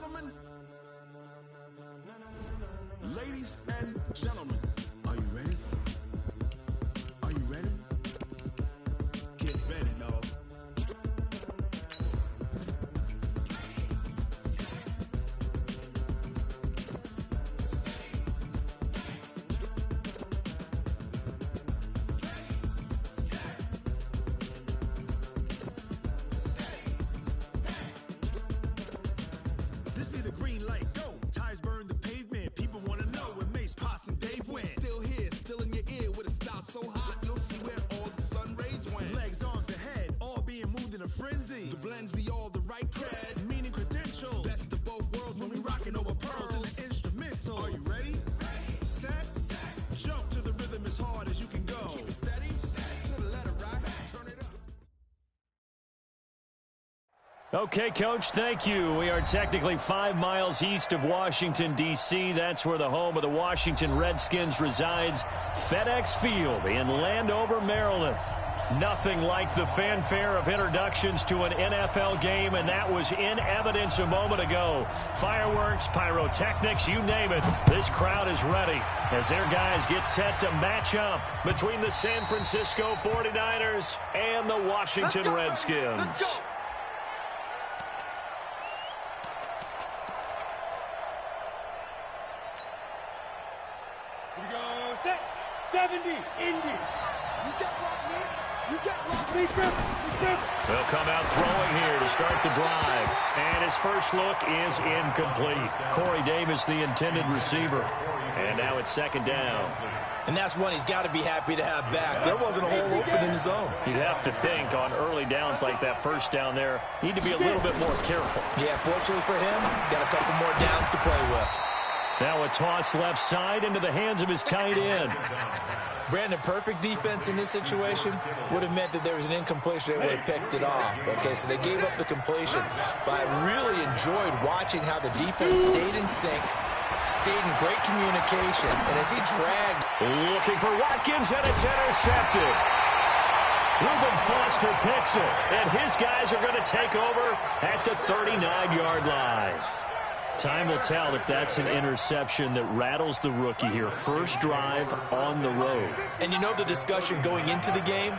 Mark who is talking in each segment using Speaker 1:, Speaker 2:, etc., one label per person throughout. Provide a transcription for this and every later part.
Speaker 1: gentlemen. Ladies and gentlemen, are you ready? Are you ready? Get ready, dog. This be the green light, go. Tires burn the pavement. People want to know where Mace, Poss, and Dave went. Still here, still in your ear with a style so hot, you'll see where all the sun rays went. Legs, arms, and head, all being moved in a frenzy. The blends be all the right cred, meaning credentials. Best of both worlds when we rockin' over pearls in the instrumental. Are you ready? Set, jump to the rhythm as hard as you can go. Keep it steady, to the letter rock, turn it up.
Speaker 2: Okay, Coach, thank you. We are technically 5 miles east of Washington, D.C. That's where the home of the Washington Redskins resides, FedEx Field in Landover, Maryland. Nothing like the fanfare of introductions to an NFL game, and that was in evidence a moment ago. Fireworks, pyrotechnics, you name it. This crowd is ready as their guys get set to match up between the San Francisco 49ers and the Washington Redskins.
Speaker 3: Let's go. Here we go, set, 70, Indy. You get rock me, you get rock me,
Speaker 2: They'll come out throwing here to start the drive. And his first look is incomplete. Corey Davis, the intended receiver. And now it's second down.
Speaker 4: And that's one he's got to be happy to have back. There wasn't a hole open in his zone.
Speaker 2: You'd have to think on early downs like that first down there, need to be a little bit more careful.
Speaker 4: Yeah, fortunately for him, got a couple more downs to play with.
Speaker 2: Now a toss left side into the hands of his tight end.
Speaker 4: Brandon, perfect defense in this situation would have meant that there was an incompletion. They would have picked it off. Okay, so they gave up the completion. But I really enjoyed watching how the defense stayed in sync, stayed in great communication. And as he dragged.
Speaker 2: Looking for Watkins, and it's intercepted. Reuben Foster picks it, and his guys are going to take over at the 39-yard line. Time will tell if that's an interception that rattles the rookie here. First drive on the road.
Speaker 4: And you know the discussion going into the game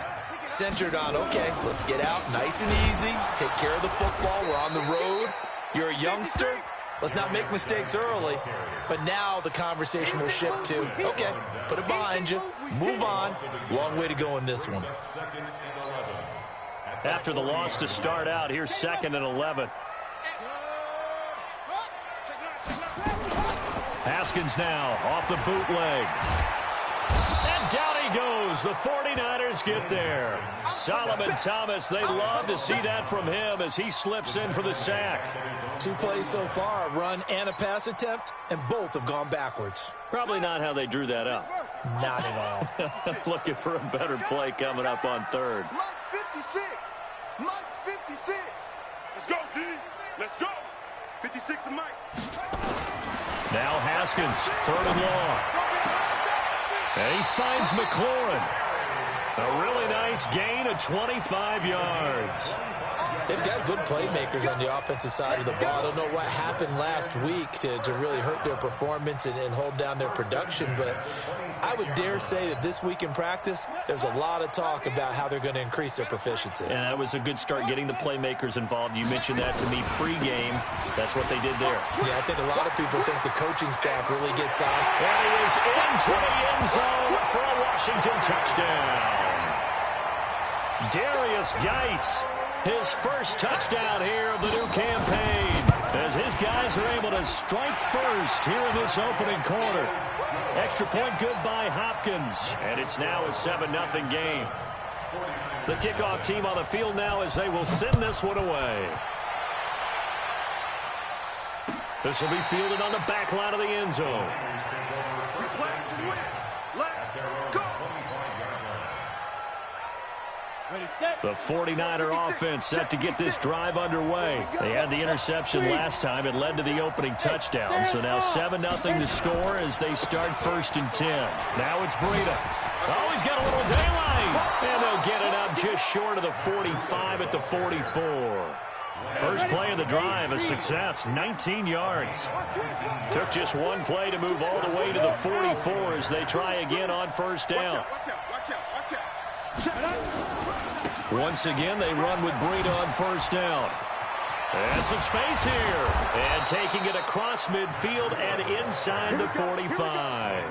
Speaker 4: centered on, okay, let's get out nice and easy, take care of the football, we're on the road. You're a youngster, let's not make mistakes early. But now the conversation will shift to, okay, put it behind you, move on. Long way to go in this one.
Speaker 2: After the loss to start out, here's 2nd and 11. Haskins now off the bootleg. And down he goes. The 49ers get there. Solomon Thomas, they love to see that from him as he slips in for the sack.
Speaker 4: 2 plays so far, a run and a pass attempt, and both have gone backwards.
Speaker 2: Probably not how they drew that up.
Speaker 4: Not at all.
Speaker 2: Looking for a better play coming up on 3rd.
Speaker 3: Mike's 56. Mike's 56. Let's go, D. Let's go. 56 and Mike.
Speaker 2: Now Haskins, 3rd and long. And he finds McLaurin. A really nice gain of 25 yards.
Speaker 4: They've got good playmakers on the offensive side of the ball. I don't know what happened last week to really hurt their performance and hold down their production, but I would dare say that this week in practice, there's a lot of talk about how they're going to increase their proficiency.
Speaker 2: And that was a good start getting the playmakers involved. You mentioned that to me pregame. That's what they did there.
Speaker 4: Yeah, I think a lot of people think the coaching staff really gets on.
Speaker 2: And he is into the end zone for a Washington touchdown. Darius Geis, his first touchdown here of the new campaign, as his guys are able to strike first here in this opening quarter. Extra point good by Hopkins, and it's now a 7-0 game. The kickoff team on the field now as they will send this one away. This will be fielded on the back line of the end zone. The 49er offense set to get this drive underway. They had the interception last time. It led to the opening touchdown. So now 7-0 to score as they start 1st and 10. Now it's Breida. Oh, he's got a little daylight. And they'll get it up just short of the 45 at the 44. First play of the drive, a success, 19 yards. Took just one play to move all the way to the 44 as they try again on first down. Once again, they run with Breida on first down. And some space here. And taking it across midfield and inside the 45.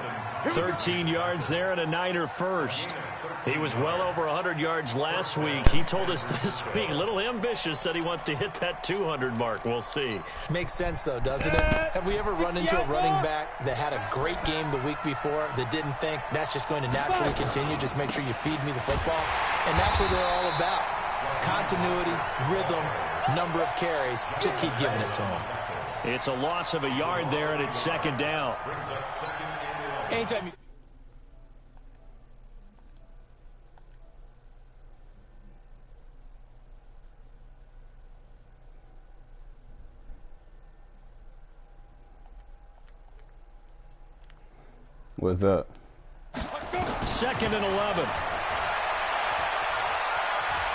Speaker 2: 13 yards there and a Niner first. He was well over 100 yards last week. He told us this week, a little ambitious, said he wants to hit that 200 mark. We'll see.
Speaker 4: Makes sense, though, doesn't it? Have we ever run into a running back that had a great game the week before that didn't think that's just going to naturally continue? Just make sure you feed me the football. And that's what they're all about. Continuity, rhythm, number of carries. Just keep giving it to him.
Speaker 2: It's a loss of a yard there, and it's second down.
Speaker 4: Anytime you...
Speaker 5: What's up?
Speaker 2: Second and 11.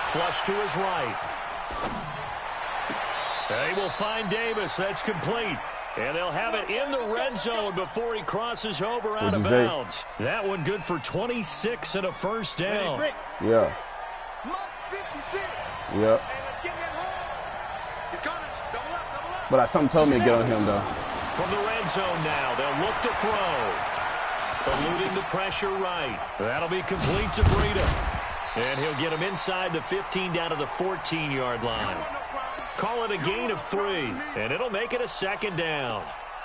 Speaker 2: Flush to his right. They will find Davis. That's complete. And they'll have it in the red zone before he crosses over out of bounds. That one good for 26 and a first down.
Speaker 5: Yeah. Yep. But something told me to get on him, though.
Speaker 2: From the red zone now, they'll look to throw. Eluding the pressure right. That'll be complete to Breida. And he'll get him inside the 15 down to the 14-yard line. Call it a gain of 3, and it'll make it a second down.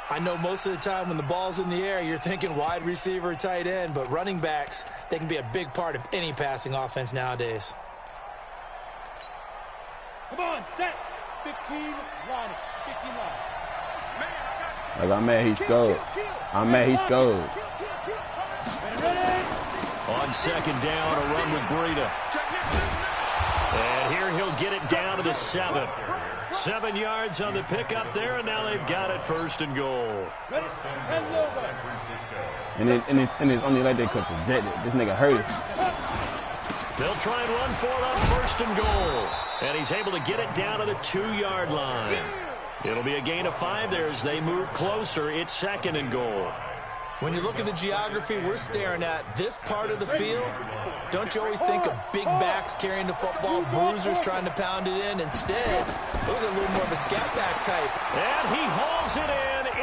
Speaker 4: I know most of the time when the ball's in the air, you're thinking wide receiver, tight end, but running backs, they can be a big part of any passing offense nowadays.
Speaker 6: Come on, set. 15 line. 15 line.
Speaker 5: Like, I'm mad he scored. I'm mad he scored.
Speaker 2: On second down, a run with Breida. And here he'll get it down to the 7. 7 yards on the pickup there, and now they've got it first and goal.
Speaker 5: And it's only like that because this nigga hurt us.
Speaker 2: They'll try and run for it on first and goal. And he's able to get it down to the 2-yard line. It'll be a gain of 5 there as they move closer. It's second and goal.
Speaker 4: When you look at the geography we're staring at, this part of the field, don't you always think of big backs carrying the football, bruisers trying to pound it in? Instead, look at a little more of a scat back type.
Speaker 2: And he hauls it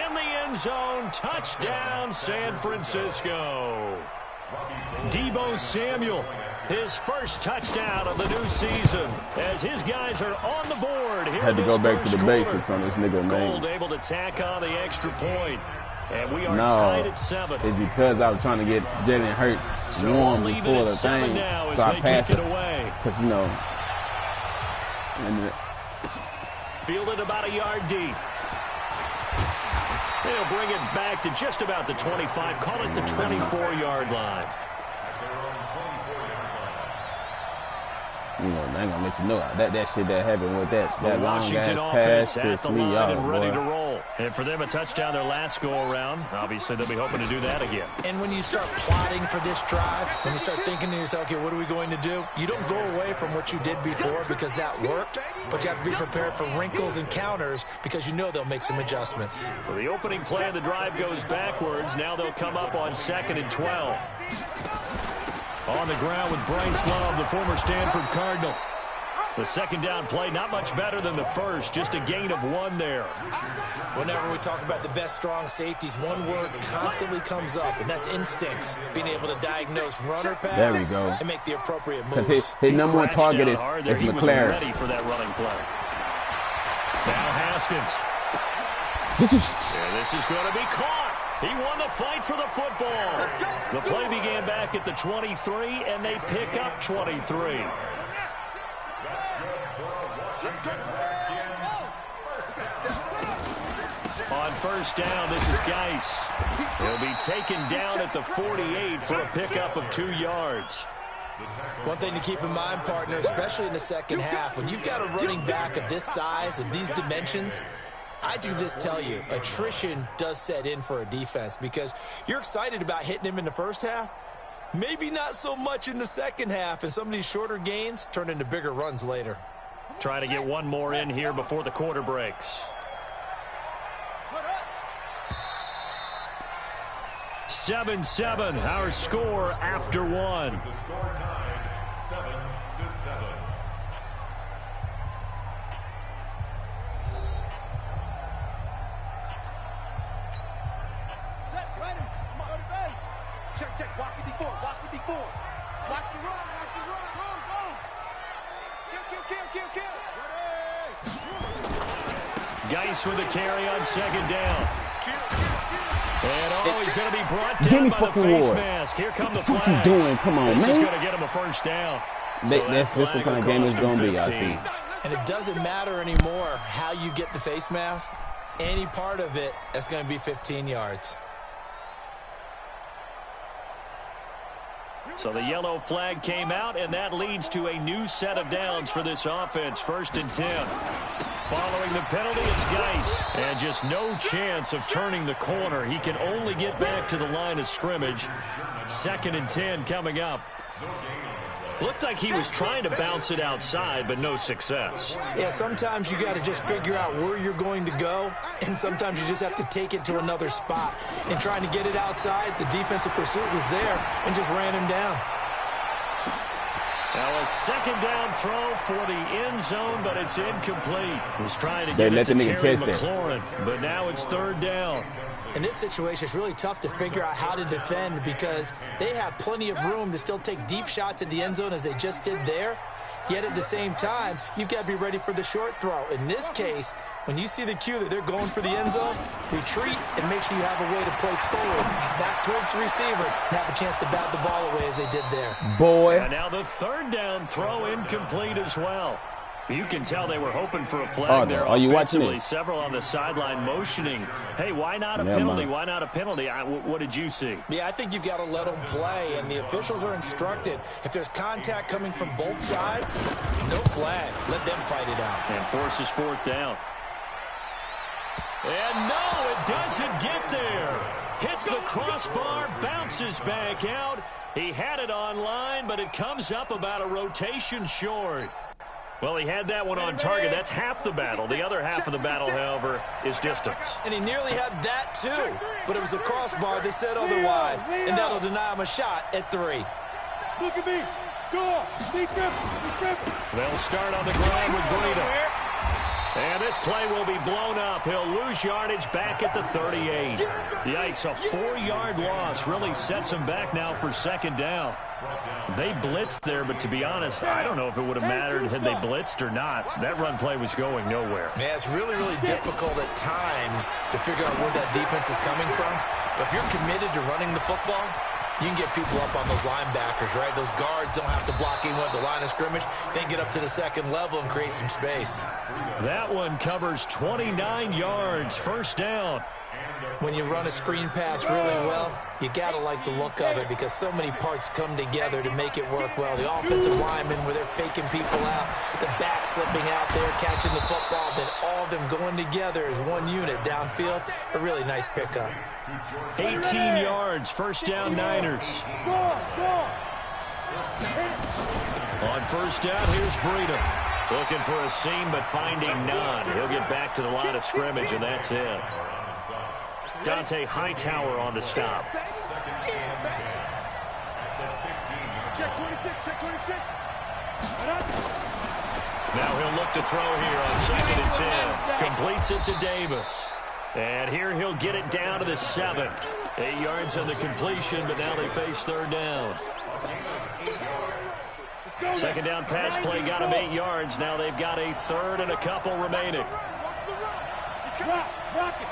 Speaker 2: in the end zone. Touchdown, San Francisco. Deebo Samuel, his first touchdown of the new season, as his guys are on the board here.
Speaker 5: Had to go back to the basics on this nigga, man.
Speaker 2: Gold able to tack on the extra point. And we are tied at 7.
Speaker 5: It's because I was trying to get Jalen Hurts warm before the thing, so I passed it away. Because, you know,
Speaker 2: fielded about a yard deep. They'll bring it back to just about the 25. Call it the 24-yard line.
Speaker 5: You know, I ain't gonna let you know that shit that happened with that
Speaker 2: Washington
Speaker 5: long
Speaker 2: offense
Speaker 5: pass
Speaker 2: at the
Speaker 5: pissed me
Speaker 2: line
Speaker 5: off,
Speaker 2: and ready
Speaker 5: boy.
Speaker 2: to roll. And for them, a touchdown their last go-around. Obviously, they'll be hoping to do that again.
Speaker 4: And when you start plotting for this drive, when you start thinking to yourself, okay, what are we going to do? You don't go away from what you did before because that worked, but you have to be prepared for wrinkles and counters because you know they'll make some adjustments.
Speaker 2: So the opening play of the drive goes backwards. Now they'll come up on 2nd and 12. On the ground with Bryce Love, the former Stanford Cardinal. The second down play, not much better than the first, just a gain of 1 there.
Speaker 4: Whenever we talk about the best strong safeties, one word constantly comes up, and that's instincts. Being able to diagnose run or pass
Speaker 5: There we go.
Speaker 4: and make the appropriate moves.
Speaker 5: Because his number one target is
Speaker 2: McLaren. He was ready for that running play. Now Haskins. And this is going to be caught. He won the fight for the football. The play began back at the 23, and they pick up 23. On first down, this is Geis. He'll be taken down at the 48 for a pickup of 2 yards.
Speaker 4: One thing to keep in mind, partner, especially in the second half, when you've got a running back of this size, of these dimensions, I can just tell you, attrition does set in for a defense because you're excited about hitting him in the first half, maybe not so much in the second half, and some of these shorter gains turn into bigger runs later.
Speaker 2: Trying to get one more in here before the quarter breaks. 7-7, our score after one.
Speaker 7: The score tied 7-7.
Speaker 3: Set, ready. Come on, go to base. Check, check. Walk with D4. Walk with D4. Watch the run. Watch the run. Go, go. Kill. Ready.
Speaker 2: Geis with a carry on second down. And he's going to be brought down
Speaker 5: Jimmy
Speaker 2: by the
Speaker 5: fucking
Speaker 2: face
Speaker 5: Ward.
Speaker 2: mask. Here come the
Speaker 5: What
Speaker 2: flags.
Speaker 5: you doing? Come on,
Speaker 2: this
Speaker 5: man.
Speaker 2: is going to get him a first down.
Speaker 5: That's just what kind of game it's going to be, I think.
Speaker 4: And it doesn't matter anymore how you get the face mask. Any part of it is going to be 15 yards.
Speaker 2: So the yellow flag came out, and that leads to a new set of downs for this offense. 1st and 10. Following the penalty, it's Geis. And just no chance of turning the corner. He can only get back to the line of scrimmage. 2nd and 10 coming up. Looked like he was trying to bounce it outside, but no success.
Speaker 4: Yeah, sometimes you got to just figure out where you're going to go, and sometimes you just have to take it to another spot. And trying to get it outside, the defensive pursuit was there and just ran him down.
Speaker 2: Now a 2nd down throw for the end zone, but it's incomplete. He was trying to get it to Terry McLaurin, but now it's 3rd down.
Speaker 4: In this situation, it's really tough to figure out how to defend because they have plenty of room to still take deep shots at the end zone as they just did there. Yet at the same time, you've got to be ready for the short throw. In this case, when you see the cue that they're going for the end zone, retreat and make sure you have a way to play forward, back towards the receiver, and have a chance to bat the ball away as they did there.
Speaker 5: Boy.
Speaker 2: And now the 3rd down throw incomplete as well. You can tell they were hoping for a flag there.
Speaker 5: Are you watching it?
Speaker 2: Several on the sideline motioning. Hey, why not a penalty? Why not a penalty? What did you see?
Speaker 4: Yeah, I think you've got to let them play, and the officials are instructed. If there's contact coming from both sides, no flag. Let them fight it out.
Speaker 2: And forces 4th down. And no, it doesn't get there. Hits the crossbar, bounces back out. He had it on line, but it comes up about a rotation short. Well, he had that one on target. That's half the battle. The other half of the battle, however, is distance.
Speaker 4: And he nearly had that, too. But it was the crossbar that said otherwise. And that'll deny him a shot at 3.
Speaker 6: Look at me. Go. Be careful.
Speaker 2: They'll start on the ground with Breida. And this play will be blown up. He'll lose yardage back at the 38. Yikes, a 4-yard loss really sets him back now for 2nd down. They blitzed there, but to be honest, I don't know if it would have mattered had they blitzed or not. That run play was going nowhere.
Speaker 4: Yeah, it's really, really difficult at times to figure out where that defense is coming from. But if you're committed to running the football, you can get people up on those linebackers, right? Those guards don't have to block anyone at the line of scrimmage. They can get up to the 2nd level and create some space.
Speaker 2: That one covers 29 yards, 1st down.
Speaker 4: When you run a screen pass really well, you got to like the look of it because so many parts come together to make it work well. The offensive linemen, where they're faking people out, the back slipping out there, catching the football, then all of them going together as one unit downfield. A really nice pickup.
Speaker 2: 18 yards, 1st down Niners. On 1st down, here's Breida. Looking for a seam, but finding none. He'll get back to the line of scrimmage, and that's it. Dante Hightower on the stop.
Speaker 6: Check 26, check 26.
Speaker 2: Now he'll look to throw here on 2nd and 10. Completes it to Davis. And here he'll get it down to the 7. 8 yards on the completion, but now they face 3rd down. 2nd down pass play got him 8 yards. Now they've got a 3rd and a couple remaining.
Speaker 6: Rock it.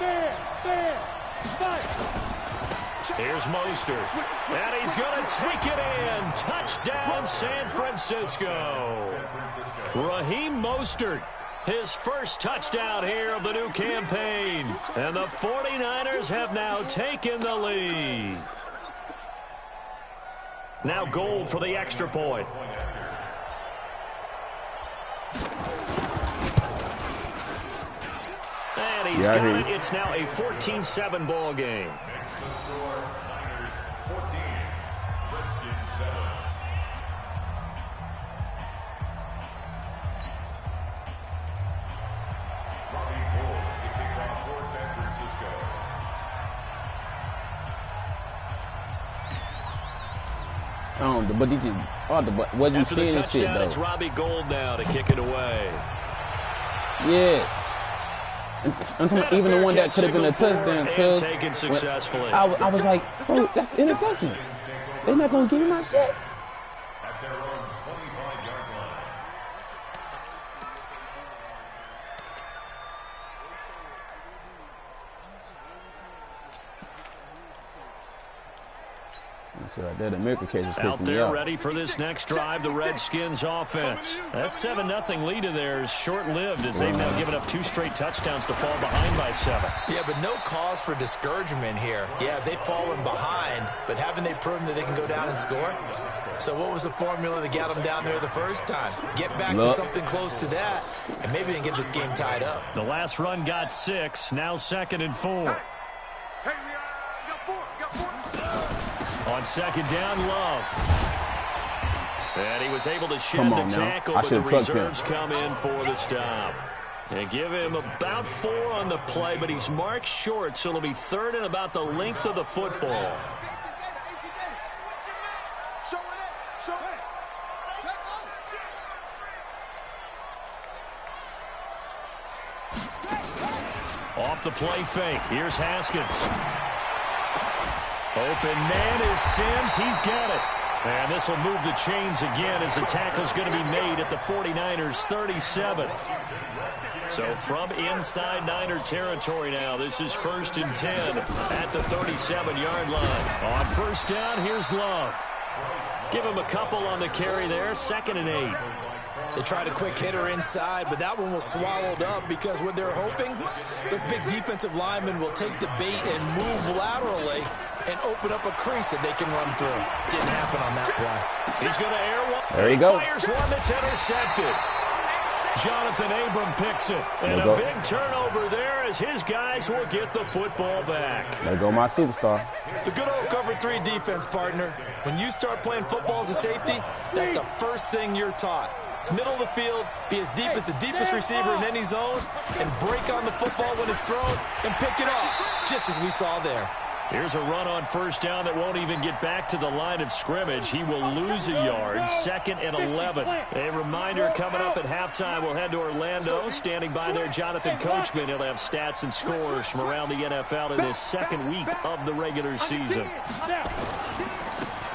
Speaker 6: There.
Speaker 2: Here's Mostert. And he's going to take it in. Touchdown, San Francisco. Raheem Mostert, his first touchdown here of the new campaign. And the 49ers have now taken the lead. Now Gold for the extra point. And he's got it. It's now a 14-7 ball game.
Speaker 5: But did you? What you seeing this shit though?
Speaker 2: It's Robbie Gould now to kick it away.
Speaker 5: Yes. Even the one that could have been a touchdown.
Speaker 2: Taken successfully.
Speaker 5: I was like, bro, that's interception. They're not gonna give me my shit.
Speaker 7: At their own 25-yard line.
Speaker 5: So right there, the American case is
Speaker 2: out
Speaker 5: pissing me
Speaker 2: there
Speaker 5: off.
Speaker 2: ready for this next drive, the Redskins offense. That 7-0 lead of theirs short-lived as they've now given up 2 straight touchdowns to fall behind by 7.
Speaker 4: Yeah, but no cause for discouragement here. Yeah, they've fallen behind, but haven't they proven that they can go down and score? So what was the formula that got them down there the first time? Get back to something close to that, and maybe they can get this game tied up.
Speaker 2: The last run got 6, now 2nd and 4.
Speaker 3: Hey, we got 4.
Speaker 2: On 2nd down, Love. And he was able to shed the tackle, but the reserves come in for the stop. And give him about 4 on the play, but he's marked short, so it'll be 3rd and about the length of the football. Off the play fake. Here's Haskins. Open man is Sims. He's got it. And this will move the chains again as the tackle's going to be made at the 49ers 37. So from inside Niner territory now, this is 1st and 10 at the 37-yard line. On 1st down, here's Love. Give him a couple on the carry there. 2nd and 8.
Speaker 4: They tried a quick hitter inside, but that one was swallowed up because what they're hoping, those big defensive linemen will take the bait and move laterally and open up a crease that they can run through. Didn't happen on that play.
Speaker 2: He's going to air one.
Speaker 5: There you go.
Speaker 2: Fires one that's intercepted. Jonathan Abram picks it. And a big turnover there as his guys will get the football back.
Speaker 5: There go my superstar.
Speaker 4: The good old cover 3 defense, partner. When you start playing football as a safety, that's the first thing you're taught. Middle of the field, be as deep as the deepest receiver in any zone, and break on the football when it's thrown and pick it off, just as we saw there.
Speaker 2: Here's a run on 1st down that won't even get back to the line of scrimmage. He will lose a yard. 2nd and 11. A reminder coming up at halftime. We'll head to Orlando. Standing by there, Jonathan Coachman. He'll have stats and scores from around the NFL in this 2nd week of the regular season.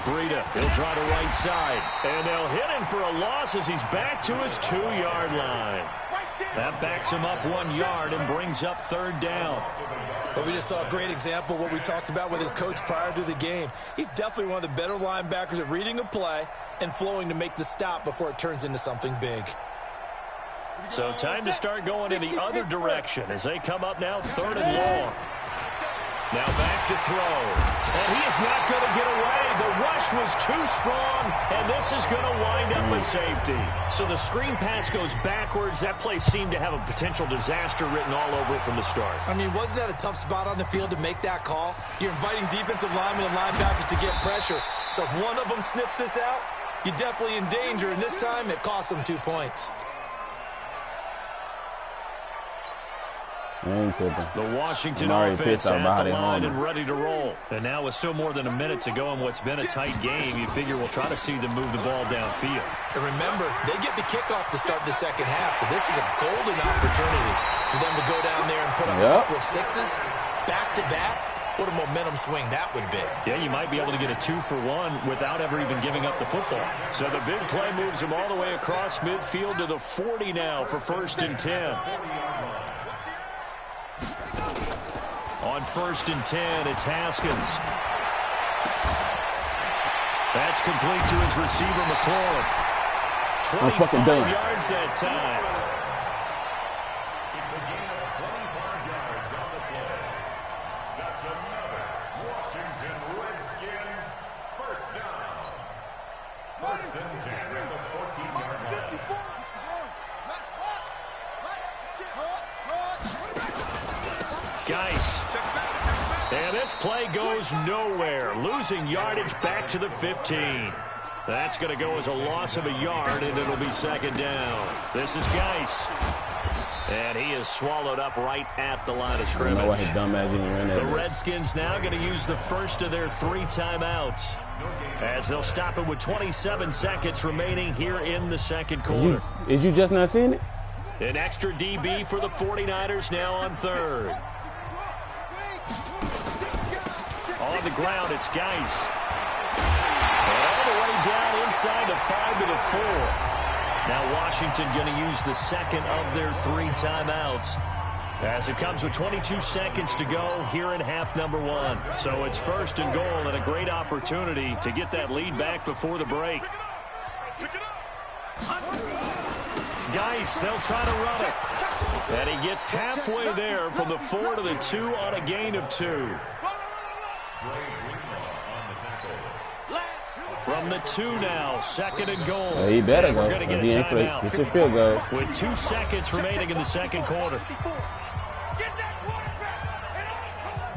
Speaker 2: Breida, he'll try the right side. And they'll hit him for a loss as he's back to his 2-yard line. That backs him up 1 yard and brings up 3rd down.
Speaker 4: But we just saw a great example of what we talked about with his coach prior to the game. He's definitely one of the better linebackers at reading a play and flowing to make the stop before it turns into something big.
Speaker 2: So time to start going in the other direction as they come up now 3rd and long. Now back to throw. And he is not going to get away. The rush was too strong, and this is going to wind up a safety. So the screen pass goes backwards. That play seemed to have a potential disaster written all over it from the start.
Speaker 4: I mean, wasn't that a tough spot on the field to make that call? You're inviting defensive linemen and linebackers to get pressure. So if one of them sniffs this out, you're definitely in danger, and this time it cost them 2 points.
Speaker 2: The Washington offense at the line and ready to roll. And now with still more than a minute to go in what's been a tight game, you figure we'll try to see them move the ball downfield.
Speaker 4: And remember, they get the kickoff to start the 2nd half, so this is a golden opportunity for them to go down there and put up a couple of 6s back-to-back. What a momentum swing that would be.
Speaker 2: Yeah, you might be able to get a 2-for-1 without ever even giving up the football. So the big play moves them all the way across midfield to the 40 now for 1st and 10. On 1st and 10, it's Haskins. That's complete to his receiver, McLaurin. 25 yards that time.
Speaker 7: It's a gain of 25 yards on the play. That's another Washington Redskins 1st down. 1st and 10 at the 14-yard line.
Speaker 2: Geis. And this play goes nowhere. Losing yardage back to the 15. That's going to go as a loss of a yard, and it'll be 2nd down. This is Geis. And he is swallowed up right at the line of scrimmage.
Speaker 5: I don't know why his dumb ass even ran that.
Speaker 2: The Redskins now going to use the first of their 3 timeouts as they'll stop it with 27 seconds remaining here in the second quarter.
Speaker 5: Is you just not seeing it?
Speaker 2: An extra DB for the 49ers now on third. On the ground, it's Geis. All the way down inside the 5 to the 4. Now Washington going to use the second of their 3 timeouts as it comes with 22 seconds to go here in half number 1. So it's first and goal and a great opportunity to get that lead back before the break. Geis, they'll try to run it. And he gets halfway there from the 4 to the 2 on a gain of 2. From the 2 now, second and goal.
Speaker 5: So he better go.
Speaker 2: We're going to get a timeout.
Speaker 5: Get your field goal.
Speaker 2: With 2 seconds remaining in the second quarter.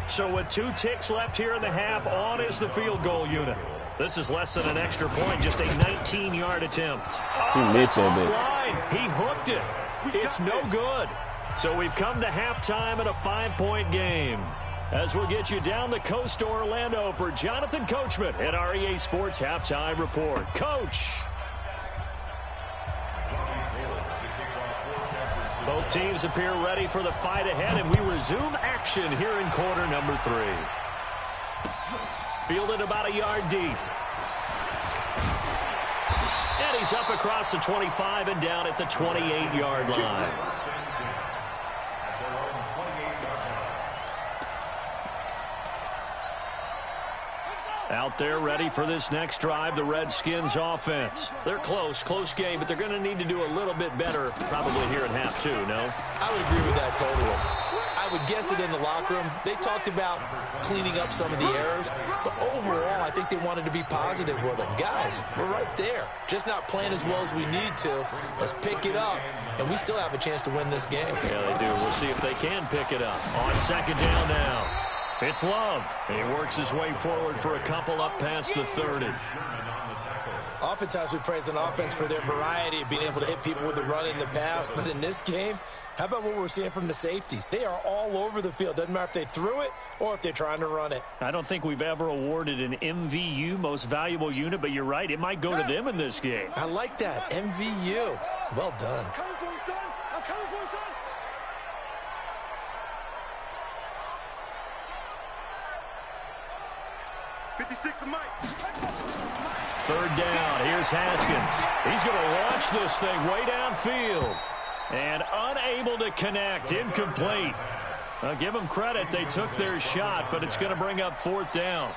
Speaker 2: So with 2 ticks left here in the half, on is the field goal unit. This is less than an extra point, just a 19-yard attempt.
Speaker 5: He missed that bit.
Speaker 2: He hooked it. It's no good. So we've come to halftime in a 5-point game. As we'll get you down the coast to Orlando for Jonathan Coachman at our EA Sports Halftime Report. Coach. Both teams appear ready for the fight ahead, and we resume action here in quarter number 3. Fielded about a yard deep. And he's up across the 25 and down at the 28-yard line. Out there ready for this next drive, the Redskins offense. They're close game, but they're going to need to do a little bit better probably here at half 2, no?
Speaker 4: I would agree with that totally. I would guess it in the locker room. They talked about cleaning up some of the errors, but overall, I think they wanted to be positive with them. Guys, we're right there. Just not playing as well as we need to. Let's pick it up, and we still have a chance to win this game.
Speaker 2: Yeah, they do. We'll see if they can pick it up. On second down now. It's Love. He works his way forward for a couple up past the 30.
Speaker 4: Oftentimes we praise an offense for their variety of being able to hit people with the run in the pass, but in this game, how about what we're seeing from the safeties? They are all over the field. Doesn't matter if they threw it or if they're trying to run it.
Speaker 2: I don't think we've ever awarded an MVU, most valuable unit, but you're right. It might go to them in this game.
Speaker 4: I like that. MVU. Well done.
Speaker 3: I'm coming for you, son. I'm coming for you, son.
Speaker 2: Third down. Here's Haskins. He's going to launch this thing way downfield. And unable to connect. Incomplete. I'll give them credit. They took their shot, but it's going to bring up 4th down.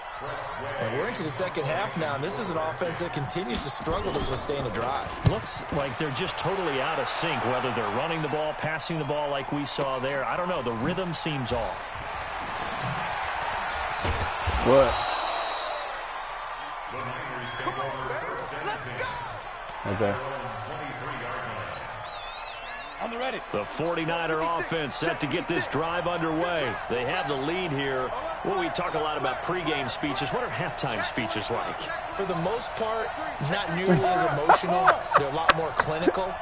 Speaker 4: And we're into the second half now, and this is an offense that continues to struggle to sustain a drive.
Speaker 2: Looks like they're just totally out of sync, whether they're running the ball, passing the ball like we saw there. I don't know. The rhythm seems off.
Speaker 5: What? Okay.
Speaker 6: On the ready.
Speaker 2: The 49er offense set to get this drive underway. They have the lead here. Well, we talk a lot about pregame speeches. What are halftime speeches like?
Speaker 4: For the most part, not nearly as emotional. They're a lot more clinical.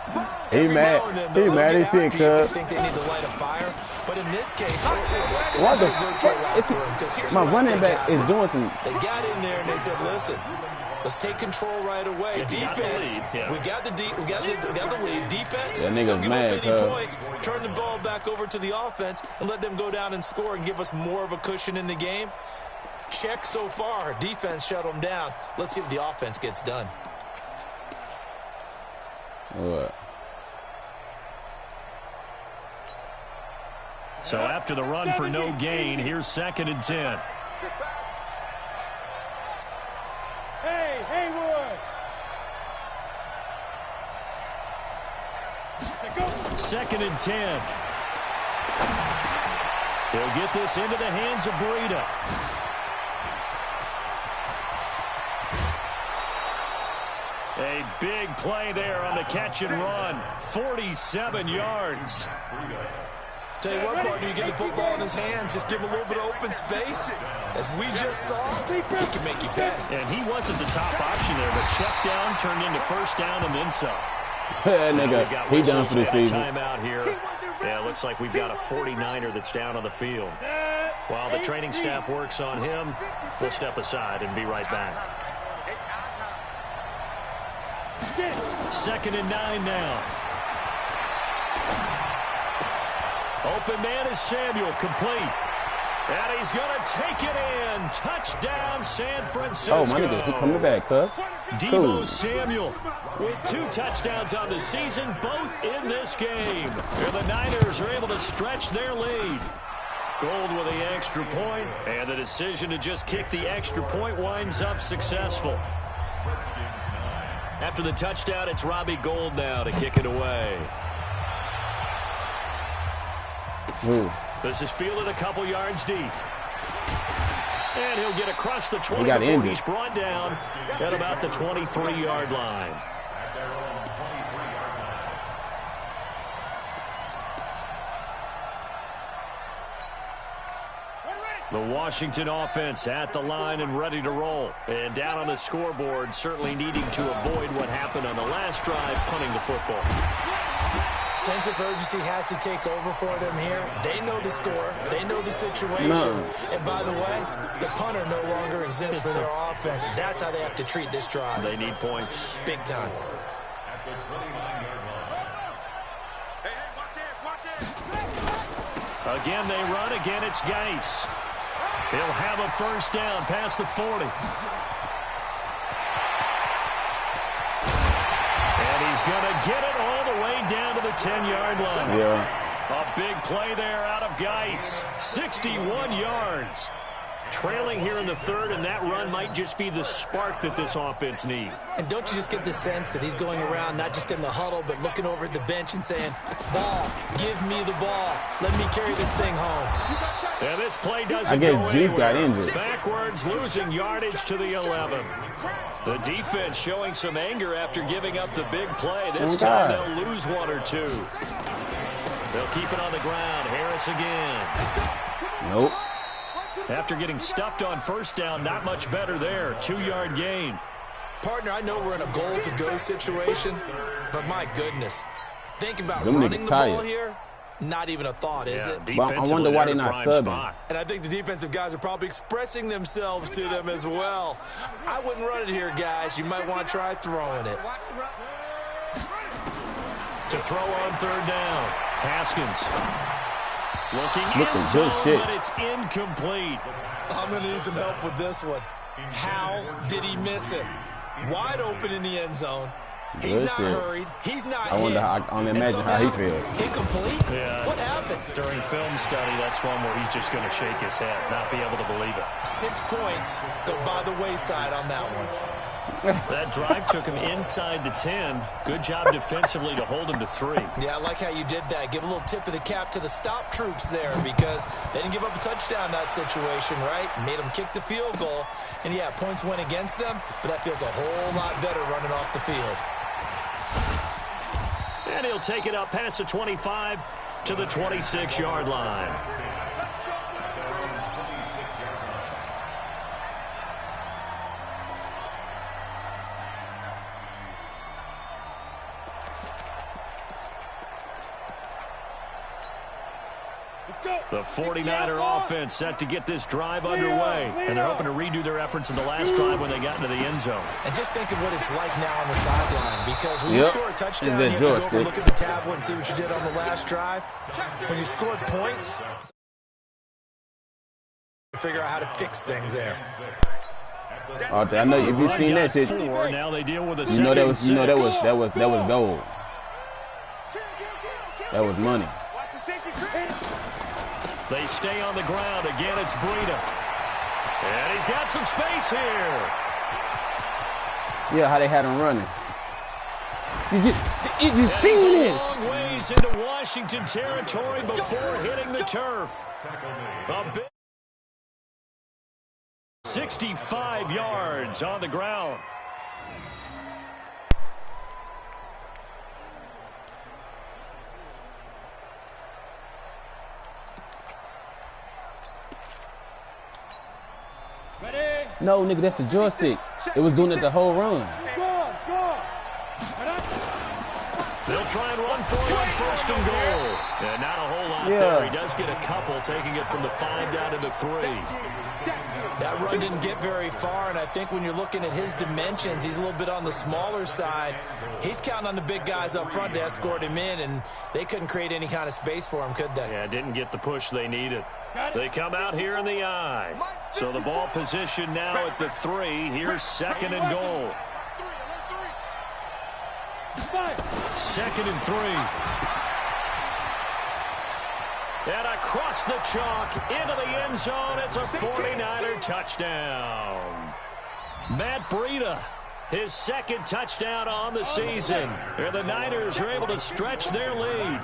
Speaker 5: He mad. He mad as shit, cuz.
Speaker 4: I think they need to light a fire. But in this case, let's go to the virtual locker room, because here's
Speaker 5: my
Speaker 4: what
Speaker 5: running
Speaker 4: they
Speaker 5: back
Speaker 4: got.
Speaker 5: is doing some.
Speaker 4: They got in there and they said, "Listen, let's take control right away.
Speaker 2: Yeah,
Speaker 4: Defense,
Speaker 2: we
Speaker 4: got the lead. Defense,
Speaker 5: That nigga's
Speaker 4: don't give
Speaker 5: mad,
Speaker 4: up any
Speaker 5: cuz.
Speaker 4: points. Turn the ball back over to the offense and let them go down and score and give us more of a cushion in the game." Check so far. Defense shut them down. Let's see if the offense gets done.
Speaker 5: What?
Speaker 2: So after the run for no gain, here's 2nd and 10.
Speaker 6: Hey, Haywood.
Speaker 2: 2nd and 10. They'll get this into the hands of Breida. A big play there on the catch and run. 47 yards.
Speaker 4: Tell you what, partner, you get the football in his hands, just give him a little bit of open space. As we just saw, he can make you pay.
Speaker 2: And he wasn't the top option there, but check down turned into 1st down and then some.
Speaker 5: That nigga, he done for the season.
Speaker 2: Timeout here looks like we've got a 49er that's down on the field. While the training staff works on him, we'll step aside and be right back. 2nd and 9 now. Open man is Samuel, complete. And he's going to take it in. Touchdown, San Francisco.
Speaker 5: Oh, my nigga, he coming back, cuz.
Speaker 2: Deebo Samuel with 2 touchdowns on the season, both in this game. And the Niners are able to stretch their lead. Gold with the extra point, and the decision to just kick the extra point winds up successful. After the touchdown, it's Robbie Gould now to kick it away.
Speaker 5: Ooh.
Speaker 2: This is fielded a couple yards deep. And he'll get across the 20
Speaker 5: got
Speaker 2: before
Speaker 5: injured.
Speaker 2: he's brought down at about the 23-yard line. The Washington offense at the line and ready to roll. And down on the scoreboard, certainly needing to avoid what happened on the last drive, punting the football.
Speaker 4: Sense of urgency has to take over for them here. They know the score. They know the situation.
Speaker 5: No.
Speaker 4: And by the way, the punter no longer exists for their offense. That's how they have to treat this drive.
Speaker 2: They need points.
Speaker 4: Big time.
Speaker 2: Again, they run. Again, it's Geis. He'll have a first down past the 40. And he's going to get it all the way down to the 10-yard line.
Speaker 5: Yeah.
Speaker 2: A big play there out of Geis. 61 yards. Trailing here in the 3rd, and that run might just be the spark that this offense needs.
Speaker 4: And don't you just get the sense that he's going around not just in the huddle, but looking over at the bench and saying, ball, give me the ball. Let me carry this thing home.
Speaker 2: And this play doesn't
Speaker 5: I
Speaker 2: go
Speaker 5: guess Juice got
Speaker 2: anywhere.
Speaker 5: injured.
Speaker 2: Backwards, losing yardage to the 11. The defense showing some anger after giving up the big play. This time they'll lose 1 or 2. They'll keep it on the ground. Harris again.
Speaker 5: Nope.
Speaker 2: After getting stuffed on first down, not much better there. 2-yard gain.
Speaker 4: Partner, I know we're in a goal-to-go situation, but my goodness. Think about
Speaker 5: Them
Speaker 4: running
Speaker 5: niggas
Speaker 4: the ball
Speaker 5: tired.
Speaker 4: here. Not even a thought, is it?
Speaker 5: But I wonder why they're not subbing.
Speaker 4: And I think the defensive guys are probably expressing themselves to them as well. I wouldn't run it here, guys. You might want to try throwing it.
Speaker 2: To throw on 3rd down. Haskins. Looking
Speaker 5: good
Speaker 2: zone,
Speaker 5: shit.
Speaker 2: but it's incomplete.
Speaker 4: I'm going to need some help with this one. How did he miss it? Wide open in the end zone. He's
Speaker 5: Good
Speaker 4: not
Speaker 5: shit.
Speaker 4: hurried. He's not
Speaker 5: I
Speaker 4: hit.
Speaker 5: wonder how, I can imagine how he feels.
Speaker 4: Incomplete?
Speaker 2: Yeah.
Speaker 4: What happened?
Speaker 2: During film study, that's one where he's just going to shake his head, not be able to believe it.
Speaker 4: 6 points go by the wayside on that one.
Speaker 2: That drive took him inside the 10. Good job defensively to hold him to 3.
Speaker 4: Yeah, I like how you did that. Give a little tip of the cap to the stop troops there because they didn't give up a touchdown in that situation, right? Made them kick the field goal. And, yeah, points went against them, but that feels a whole lot better running off the field.
Speaker 2: And he'll take it up past the 25 to the 26-yard line. The 49er offense set to get this drive underway. And they're hoping to redo their efforts in the last drive when they got into the end zone.
Speaker 4: And just think of what it's like now on the sideline because when you
Speaker 5: Yep.
Speaker 4: score a touchdown,
Speaker 5: And
Speaker 4: you
Speaker 5: then
Speaker 4: have to go over and
Speaker 5: joystick.
Speaker 4: look at the tablet and see what you did on the last drive. When you scored points, figure out how to fix things there.
Speaker 5: I know if you've seen that shit,
Speaker 2: 4, now they deal with a
Speaker 5: you know that
Speaker 2: second
Speaker 5: was
Speaker 2: and
Speaker 5: that was
Speaker 2: 6.
Speaker 5: gold. That was money.
Speaker 2: They stay on the ground. Again, it's Breida. And he's got some space here.
Speaker 5: Yeah, how they had him running. You
Speaker 2: And he's
Speaker 5: seen
Speaker 2: a
Speaker 5: this?
Speaker 2: long ways into Washington territory before hitting the turf. A big 65 yards on the ground.
Speaker 5: No, nigga, that's the joystick. It was doing it the whole run.
Speaker 2: They'll try and run for it on 1st and goal. Not a whole lot there. He does get a couple, taking it from the 5 down to the 3.
Speaker 4: That run didn't get very far, and I think when you're looking at his dimensions, he's a little bit on the smaller side. He's counting on the big guys up front to escort him in, and they couldn't create any kind of space for him, could they?
Speaker 2: Yeah, didn't get the push they needed. They come out here in the I. So the ball position now at the 3. Here's 2nd and goal. 2nd and 3. And across the chalk into the end zone. It's a 49er touchdown. Matt Breida, his 2nd touchdown on the season. And the Niners are able to stretch their lead.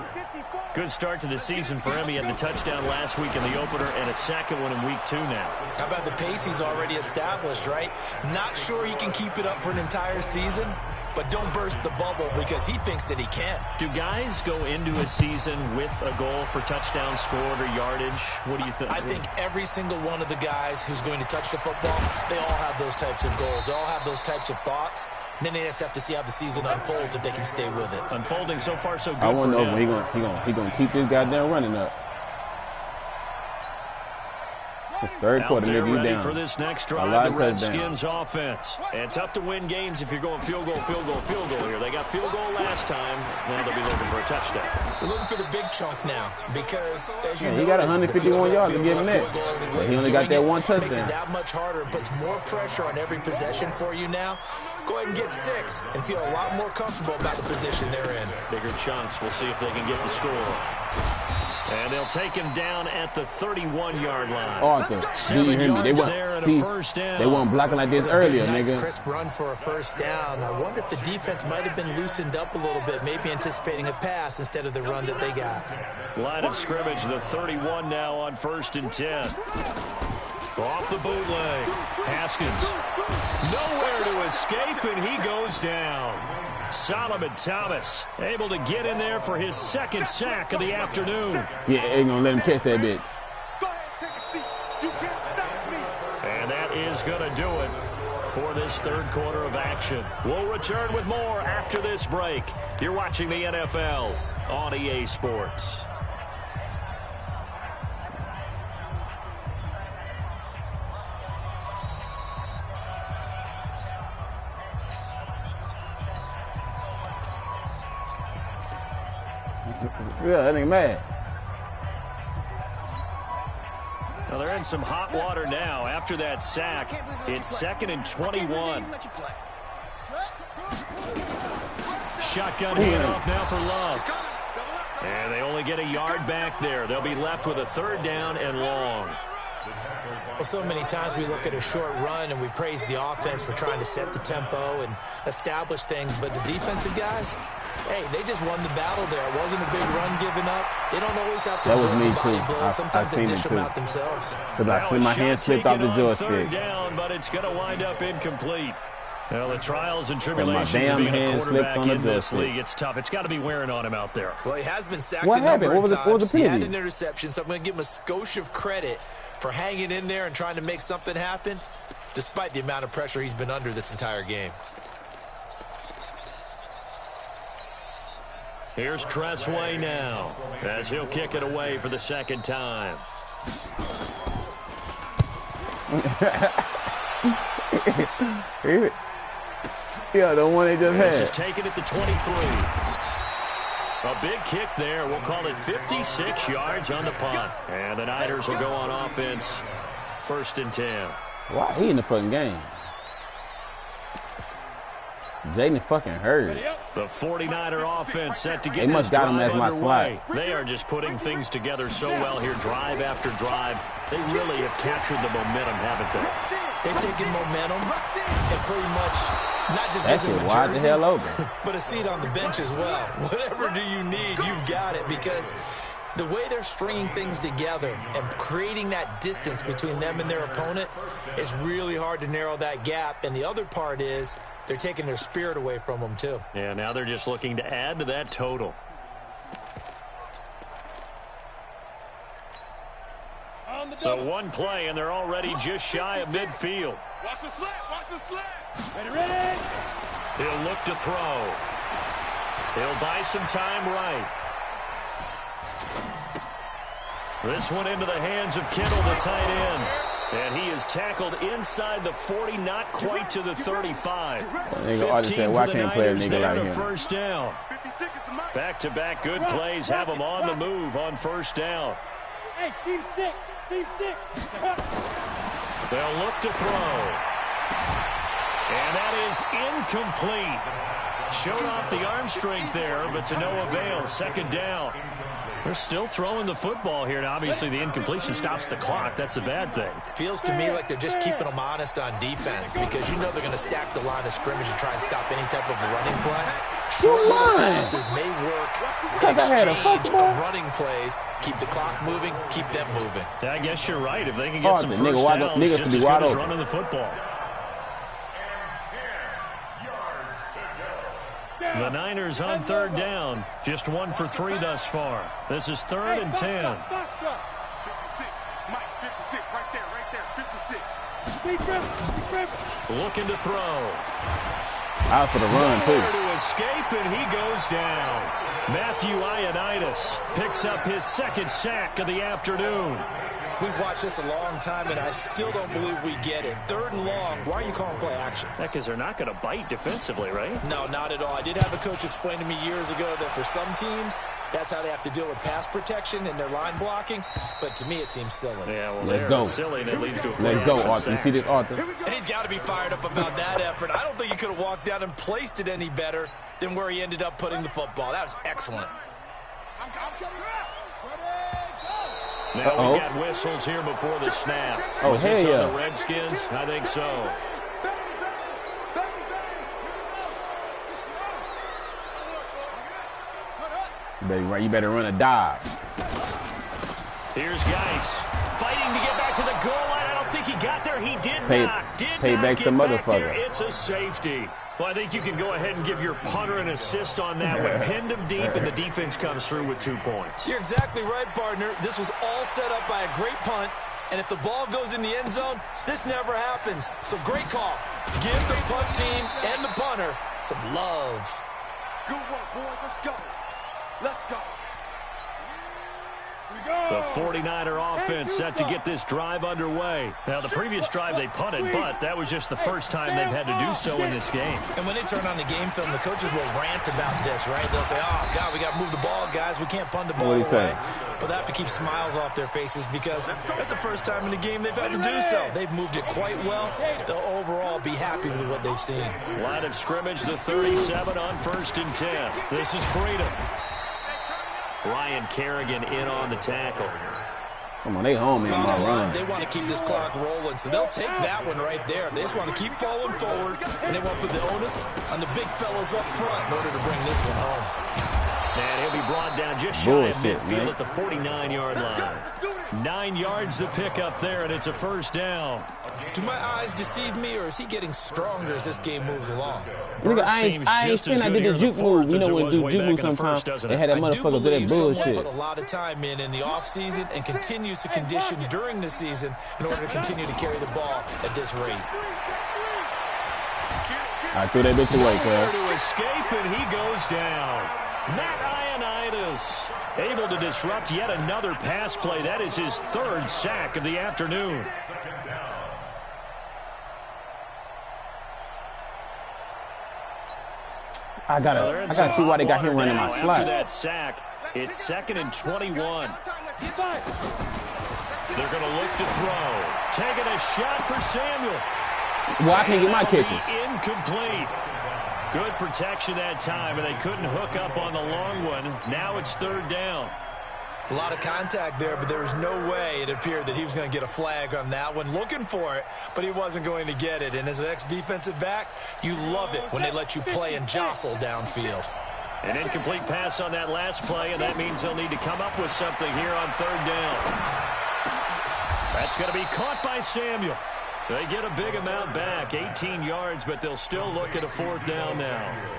Speaker 2: Good start to the season for him. He had the touchdown last week in the opener and a 2nd one in week 2 now.
Speaker 4: How about the pace he's already established, right? Not sure he can keep it up for an entire season, but don't burst the bubble because he thinks that he can.
Speaker 2: Do guys go into a season with a goal for touchdown scored or yardage? What do you think?
Speaker 4: I think every single one of the guys who's going to touch the football, they all have those types of goals. They all have those types of thoughts. And then they just have to see how the season unfolds if they can stay with it.
Speaker 2: Unfolding so far so good.
Speaker 5: I want to know if he gonna keep this goddamn running up. It's third quarter, maybe you down.
Speaker 2: For this next drive, the Redskins offense. And tough to win games if you're going field goal here. They got field goal last time. Now they'll be looking for a touchdown.
Speaker 4: They're looking for the big chunk now because, as you know,
Speaker 5: he got 151 yards to give him that. But he only got that one touchdown.
Speaker 4: Makes it that much harder and puts more pressure on every possession for you now. Go ahead and get 6 and feel a lot more comfortable about the position they're in.
Speaker 2: Bigger chunks. We'll see if they can get the score. And they'll take him down at the 31-yard line.
Speaker 5: Arthur, do you hear me? They weren't blocking like this earlier, nigga.
Speaker 4: Crisp run for a first down. I wonder if the defense might have been loosened up a little bit, maybe anticipating a pass instead of the run that they got.
Speaker 2: Line of scrimmage, the 31 now on 1st and 10. Off the bootleg. Haskins. Nowhere to escape, and he goes down. Solomon Thomas able to get in there for his 2nd sack of the afternoon.
Speaker 5: Yeah, ain't gonna let him catch that bitch.
Speaker 3: Go ahead, take a seat. You can't stop me.
Speaker 2: And that is gonna do it for this 3rd quarter of action. We'll return with more after this break. You're watching the NFL on EA Sports.
Speaker 5: Yeah, that nigga mad.
Speaker 2: Now they're in some hot water now. After that sack, it's 2nd and 21. Shotgun handoff now for Love. And they only get a yard back there. They'll be left with a 3rd down and long.
Speaker 4: Well, so many times we look at a short run and we praise the offense for trying to set the tempo and establish things, but the defensive guys, hey, they just won the battle there. It wasn't a big run given up. They don't always have to absorb the body blows. Sometimes they dish them out themselves.
Speaker 5: Because I see my hand slipped off the joystick.
Speaker 2: 3rd down, but it's going to wind up incomplete. Well, the trials and tribulations of being a quarterback in this league, it's tough. It's got to be wearing on him out there.
Speaker 4: Well, he has been sacked a number of times.
Speaker 5: What was the
Speaker 4: he had an interception, so I'm going to give him a skosh of credit for hanging in there and trying to make something happen, despite the amount of pressure he's been under this entire game.
Speaker 2: Here's Tressway now, as he'll kick it away for the 2nd time.
Speaker 5: Yeah, the one they just had.
Speaker 2: This is taken at the 23. A big kick there. We'll call it 56 yards on the punt. And the Niners will go on offense. 1st and 10.
Speaker 5: Why he in the fucking game? Jaden fucking hurt.
Speaker 2: The 49er offense set to get
Speaker 5: they must
Speaker 2: this
Speaker 5: got him as my
Speaker 2: underway.
Speaker 5: slot.
Speaker 2: They are just putting things together so well here, drive after drive. They really have captured the momentum, haven't they?
Speaker 4: They've taken momentum and pretty much not just
Speaker 5: that
Speaker 4: giving
Speaker 5: shit
Speaker 4: them a
Speaker 5: wide
Speaker 4: jersey,
Speaker 5: the hell open.
Speaker 4: but a seat on the bench as well. Whatever do you need, you've got it, because the way they're stringing things together and creating that distance between them and their opponent is really hard to narrow that gap. And the other part is they're taking their spirit away from them, too.
Speaker 2: Yeah, now they're just looking to add to that total. So one play, and they're already just shy of midfield.
Speaker 3: Watch the slant. Watch the slant.
Speaker 6: Ready?
Speaker 2: He'll look to throw. He'll buy some time right. This one into the hands of Kittle, the tight end. And he is tackled inside the 40, not quite to the 35. 15 for the Niners there to first down. Back-to-back good plays have them on the move on first down.
Speaker 6: Hey, Team 6.
Speaker 2: They'll look to throw. And that is incomplete. Showed off the arm strength there, but to no avail. Second down. They're still throwing the football here, and obviously the incompletion stops the clock. That's a bad thing.
Speaker 4: Feels to me like they're just keeping them honest on defense because you know they're going to stack the line of scrimmage and try and stop any type of running play. Short little passes may work in exchange of running plays. Keep the clock moving, keep them moving.
Speaker 2: I guess you're right. If they can get some first downs, just as good as running the football. The Niners on third down. Just 1 for 3 thus far. This is 3rd and 10.
Speaker 3: 56. Mike, 56. Right there. 56.
Speaker 2: Looking to throw.
Speaker 5: Out for the run, too.
Speaker 2: To escape, and he goes down. Matthew Ioannidis picks up his 2nd sack of the afternoon.
Speaker 4: We've watched this a long time, and I still don't believe we get it. 3rd and long. Why are you calling play action?
Speaker 2: Because they're not going to bite defensively, right?
Speaker 4: No, not at all. I did have a coach explain to me years ago that for some teams, that's how they have to deal with pass protection and their line blocking. But to me, it seems silly.
Speaker 2: Yeah, well,
Speaker 5: let's go.
Speaker 2: Silly, and it leads to a
Speaker 5: let's go, Arthur. You see this, Arthur?
Speaker 4: And he's got to be fired up about that effort. I don't think he could have walked down and placed it any better than where he ended up putting the football. That was excellent.
Speaker 3: I'm coming up.
Speaker 2: Now we've got whistles here before the snap.
Speaker 5: Oh,
Speaker 2: Was
Speaker 5: hell
Speaker 2: this
Speaker 5: yeah.
Speaker 2: on the Redskins? I think so.
Speaker 5: You better run a dive.
Speaker 2: Here's Geis fighting to get back to the goal line. I don't think he got there. He did not.
Speaker 5: Pay back the motherfucker.
Speaker 2: It's a safety. Well, I think you can go ahead and give your punter an assist on that one. Pinned him deep, and the defense comes through with 2 points.
Speaker 4: You're exactly right, partner. This was all set up by a great punt, and if the ball goes in the end zone, this never happens. So great call. Give the punt team and the punter some love.
Speaker 3: Good work, boys. Let's go. Let's go.
Speaker 2: The 49er offense set to get this drive underway. Now, the previous drive they punted, but that was just the first time they've had to do so in this game.
Speaker 4: And when they turn on the game film, the coaches will rant about this, right? They'll say, oh, God, we got to move the ball, guys. We can't punt the ball away. But they have to keep smiles off their faces because that's the first time in the game they've had to do so. They've moved it quite well. They'll overall be happy with what they've seen.
Speaker 2: Line of scrimmage, the 37 on 1st and 10. This is Freedom. Ryan Kerrigan in on the tackle.
Speaker 5: Come on, they home in my run.
Speaker 4: They want to keep this clock rolling, so they'll take that one right there. They just want to keep falling forward, and they want to put the onus on the big fellas up front in order to bring this one home.
Speaker 2: And he'll be brought down just shy of midfield at the 49-yard line. 9 yards to pick up there, and it's a first down.
Speaker 4: Do my eyes deceive me, or is he getting stronger as this game moves along?
Speaker 5: Nigga, I ain't seen I did the juke move. You know when you do juke move sometimes, they had that motherfucker do that bullshit.
Speaker 4: Put a lot of time in the offseason and continues to condition during the season in order to continue to carry the ball at this rate.
Speaker 5: I threw that bitch away, cuz.
Speaker 2: To escape, and he goes down. Matt Ioannidis able to disrupt yet another pass play. That is his 3rd sack of the afternoon.
Speaker 5: I gotta see why they got him running my slot.
Speaker 2: After that sack, it's 2nd and 21. They're going to look to throw. Taking a shot for Samuel.
Speaker 5: Well, I can't get my catches.
Speaker 2: Incomplete. Good protection that time, and they couldn't hook up on the long one. Now it's 3rd down.
Speaker 4: A lot of contact there, but there was no way it appeared that he was going to get a flag on that one. Looking for it, but he wasn't going to get it. And as an ex-defensive back, you love it when they let you play and jostle downfield.
Speaker 2: An incomplete pass on that last play, and that means they'll need to come up with something here on 3rd down. That's going to be caught by Samuel. They get a big amount back, 18 yards, but they'll still look at a 4th down now.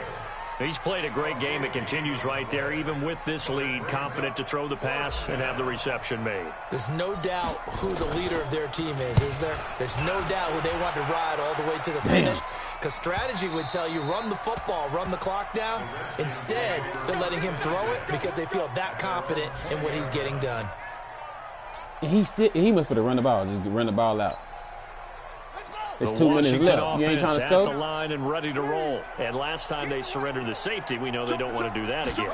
Speaker 2: He's played a great game. It continues right there, even with this lead, confident to throw the pass and have the reception made.
Speaker 4: There's no doubt who the leader of their team is there? There's no doubt who they want to ride all the way to the finish. Because strategy would tell you, run the football, run the clock down. Instead, they're letting him throw it because they feel that confident in what he's getting done.
Speaker 5: And he must have run the ball. Just run the ball out. There's 2 minutes left. You ain't trying to
Speaker 2: at
Speaker 5: score?
Speaker 2: The line and ready to roll. And last time they surrendered the safety, we know they don't want to do that again.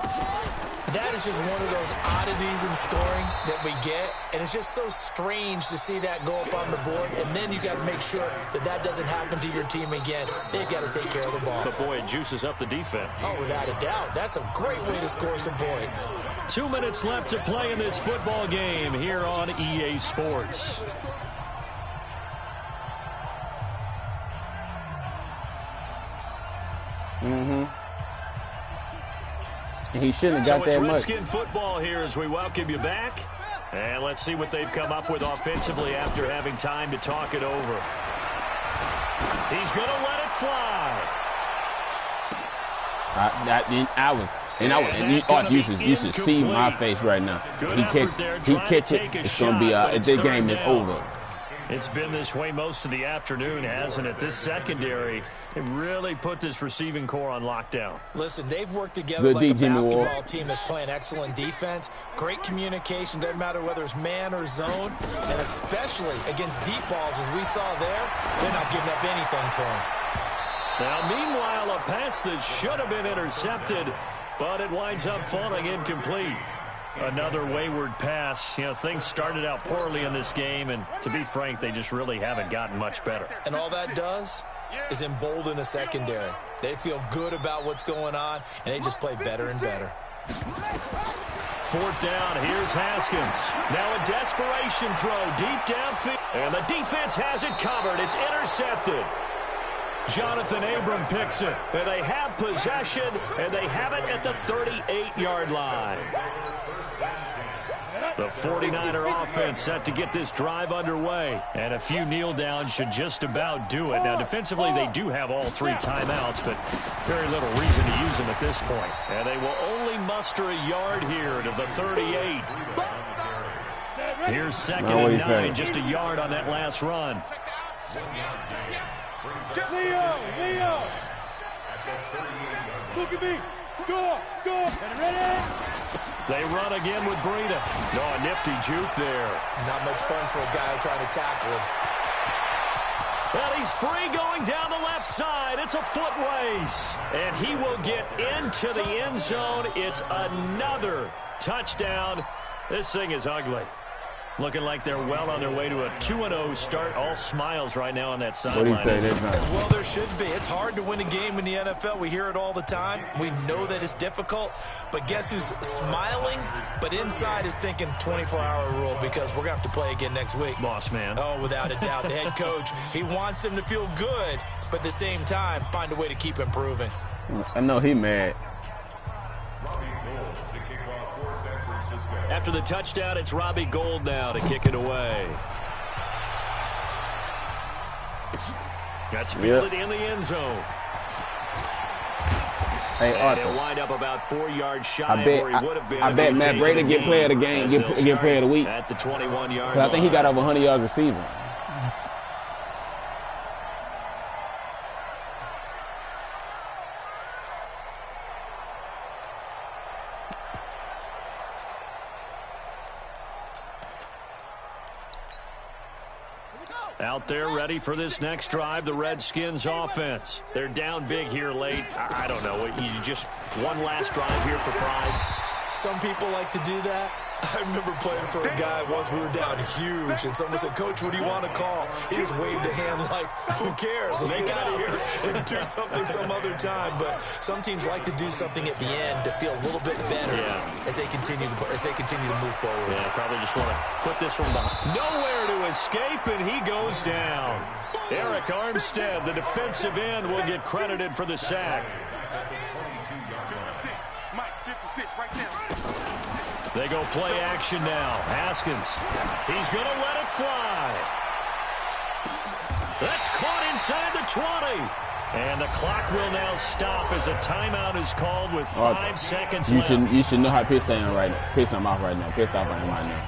Speaker 4: That is just one of those oddities in scoring that we get, and it's just so strange to see that go up on the board, and then you got to make sure that that doesn't happen to your team again. They've got to take care of the ball.
Speaker 2: But, boy, it juices up the defense.
Speaker 4: Oh, without a doubt. That's a great way to score some points.
Speaker 2: 2 minutes left to play in this football game here on EA Sports.
Speaker 5: And he shouldn't have got that much.
Speaker 2: So it's Redskin football here as we welcome you back. And let's see what they've come up with offensively after having time to talk it over. He's going to let it fly.
Speaker 5: You should see my face right now. He catch it. It's going to be this game is over.
Speaker 2: It's been this way most of the afternoon, hasn't it? This secondary, it really put this receiving core on lockdown.
Speaker 4: Listen, they've worked together like a basketball team that's playing excellent defense, great communication, doesn't matter whether it's man or zone, and especially against deep balls, as we saw there, they're not giving up anything to them.
Speaker 2: Now, meanwhile, a pass that should have been intercepted, but it winds up falling incomplete. Another wayward pass. You know, things started out poorly in this game, and to be frank, they just really haven't gotten much better.
Speaker 4: And all that does is embolden a secondary. They feel good about what's going on, and they just play better and better.
Speaker 2: 4th down, here's Haskins. Now a desperation throw deep downfield, and the defense has it covered. It's intercepted. Jonathan Abram picks it, and they have possession, and they have it at the 38-yard line. The 49er offense set to get this drive underway, and a few kneel downs should just about do it. Now, defensively, they do have all 3 timeouts, but very little reason to use them at this point. And they will only muster a yard here to the 38. Here's 2nd and 9, just a yard on that last run.
Speaker 6: Leo! Look at me! Go! Ready?
Speaker 2: They run again with Breida. No, a nifty juke there.
Speaker 4: Not much fun for a guy trying to tackle him.
Speaker 2: Well, he's free going down the left side. It's a foot race. And he will get into the end zone. It's another touchdown. This thing is ugly. Looking like they're well on their way to a 2-0 start. All smiles right now on that sideline.
Speaker 4: As well there should be. It's hard to win a game in the NFL. We hear it all the time. We know that it's difficult. But guess who's smiling? But inside is thinking 24-hour rule because we're going to have to play again next week.
Speaker 2: Boss man.
Speaker 4: Oh, without a doubt. The head coach, he wants them to feel good, but at the same time, find a way to keep improving.
Speaker 5: I know he mad.
Speaker 2: After the touchdown, it's Robbie Gould now to kick it away. That's fielded in the end zone.
Speaker 5: Hey, Arthur.
Speaker 2: He'll wind up about 4 yards shy of where he would have been.
Speaker 5: I bet Matt Breida get player of the game, get player of the week.
Speaker 2: At the 21-yard line.
Speaker 5: I think he got over 100 yards receiving.
Speaker 2: Out there ready for this next drive, the Redskins offense. They're down big here late. I don't know. You just one last drive here for pride.
Speaker 4: Some people like to do that. I remember playing for a guy once. We were down huge, and someone said, "Coach, what do you want to call?" He just waved a hand like, "Who cares? Let's get out of here and do something some other time." But some teams like to do something at the end to feel a little bit better as they continue to move forward.
Speaker 2: Yeah, probably just want to put this one behind. Nowhere to escape, and he goes down. Eric Armstead, the defensive end, will get credited for the sack. They go play action now. Haskins. He's going to let it fly. That's caught inside the 20. And the clock will now stop as a timeout is called with 5 seconds left.
Speaker 5: You should know how pissed I am right now. Pissed I'm off right now. Pissed off I am right now.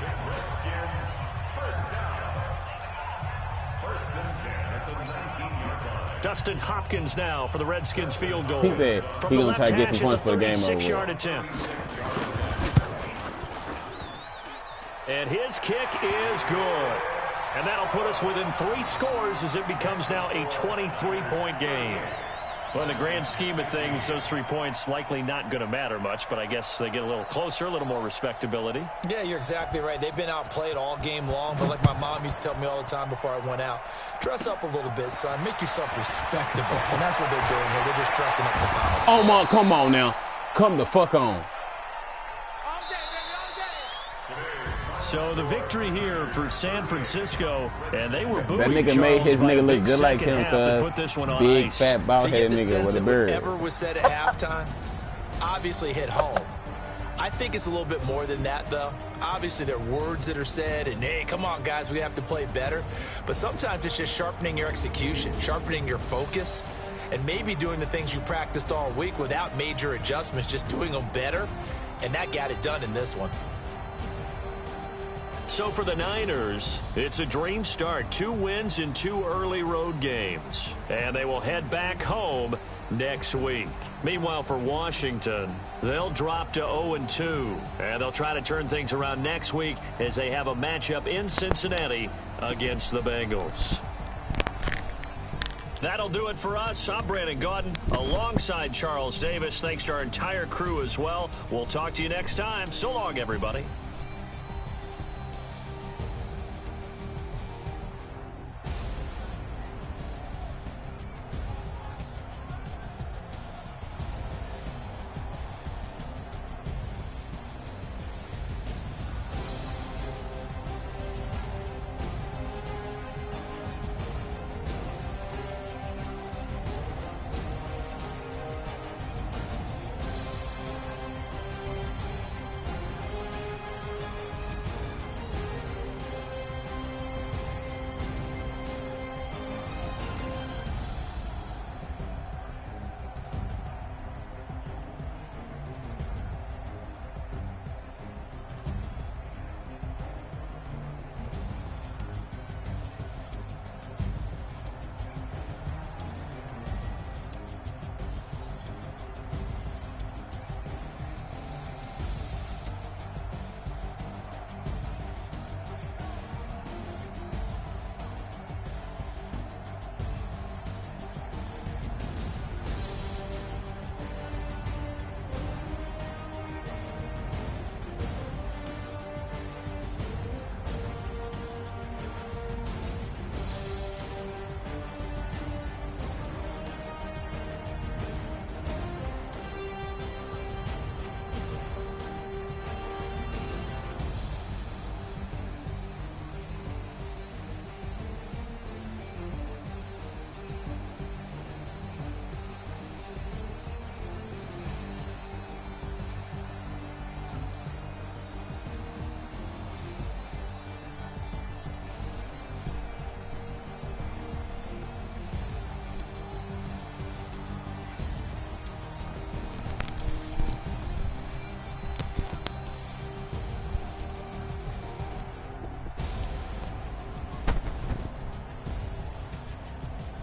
Speaker 2: Dustin Hopkins now for the Redskins field goal.
Speaker 5: He said he's going to try to get some points for the game over.
Speaker 2: 36-yard attempt. And his kick is good. And that'll put us within 3 scores as it becomes now a 23-point game. Well, in the grand scheme of things, those 3 points likely not going to matter much, but I guess they get a little closer, a little more respectability.
Speaker 4: Yeah, you're exactly right. They've been outplayed all game long, but like my mom used to tell me all the time before I went out, dress up a little bit, son. Make yourself respectable. And that's what they're doing here. They're just dressing up the final score.
Speaker 5: Oh, man, come on now. Come the fuck on.
Speaker 2: So the victory here for San Francisco, and they were booing
Speaker 5: that nigga
Speaker 2: Charles
Speaker 5: made his nigga look just like him, cuz big,
Speaker 2: ice.
Speaker 5: fat, bald-headed nigga with a beard.
Speaker 4: Whatever was said at halftime obviously hit home. I think it's a little bit more than that, though. Obviously, there are words that are said, and, hey, come on, guys, we have to play better. But sometimes it's just sharpening your execution, sharpening your focus, and maybe doing the things you practiced all week without major adjustments, just doing them better, and that got it done in this one.
Speaker 2: So for the Niners, it's a dream start. 2 wins in 2 early road games. And they will head back home next week. Meanwhile, for Washington, they'll drop to 0-2. And they'll try to turn things around next week as they have a matchup in Cincinnati against the Bengals. That'll do it for us. I'm Brandon Gaudin alongside Charles Davis. Thanks to our entire crew as well. We'll talk to you next time. So long, everybody.